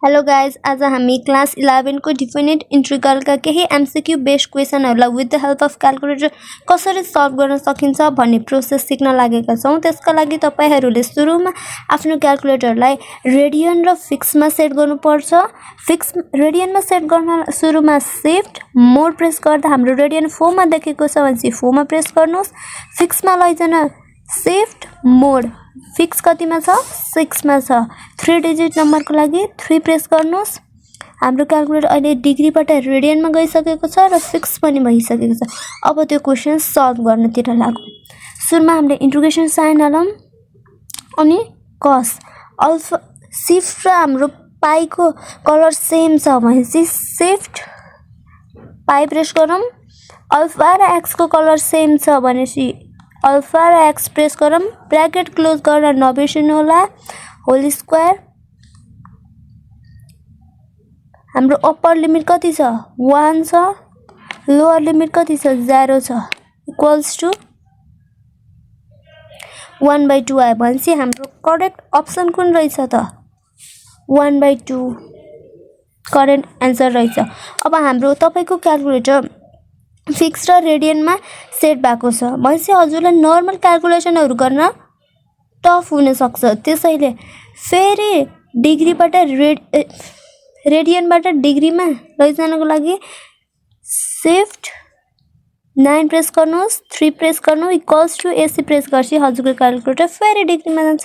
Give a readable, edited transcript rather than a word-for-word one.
Hello guys, आज हामी class 11 को डिफिनेट इंटीग्रल का केही एमसीक्यू बेस्ड क्वेशनहरुलाई with the help of calculator कसरी सल्भ गर्न सकिन्छ भन्ने प्रोसेस सिक्न लागेका छौं। त्यसका लागि तपाईहरुले सुरुमा आफ्नो क्याल्कुलेटरलाई रेडियन र फिक्समा सेट गर्नुपर्छ। फिक्स रेडियनमा सेट गर्न सुरुमा शिफ्ट मोड प्रेस गर्दा हाम्रो रेडियन 4 मा देखेको छ भने 4 मा प्रेस गर्नुस्। फिक्समा लैजान शिफ्ट मोड फिक्स कतिमा छ 6 मा छ। 3 डिजिट नम्बरको लागि 3 प्रेस गर्नुस्। हाम्रो क्याल्कुलेटर अहिले डिग्रीबाट रेडियनमा गइसकेको छ र फिक्स पनि भइसकेको छ। अब त्यो क्वेशन सल्भ गर्नतिर लागौं। सुरुमा हामीले इंटीग्रेसन साइन हालौं अनि cos अल्फा शिफ्ट र हाम्रो पाई को कलर सेम छ भनेपछि शिफ्ट पाई प्रेस गरौँ। अल्फा र x को कलर सेम छ भनेपछि अल्फा र x प्रेस गरौँ। ब्रैकेट क्लोज गरेर नबिर्सनु होला। होल स्क्वायर हाम्रो अप्पर लिमिट कति छ 1 छ, लोअर लिमिट कति छ 0 छ, इक्वल्स टु 1/2 आयो भनेपछि हाम्रो करेक्ट अप्सन कुन रहेछ त 1/2 करेक्ट आन्सर रहेछ। अब हाम्रो तपाईको क्याल्कुलेटर फिक्स र रेडियनमा सेट भएको छ भनेपछि हजुरलाई नर्मल क्याल्कुलेसनहरु गर्न टफ हुन सक्छ। त्यसैले फेरि डिग्रीबाट रेडियनबाट डिग्रीमा लैजानको लागि शिफ्ट 9 प्रेस गर्नुस्। 3 प्रेस गर्नु इक्वल्स टु एसी प्रेस गर्छ हजुरको क्याल्कुलेटर फेरि डिग्रीमा जान्छ।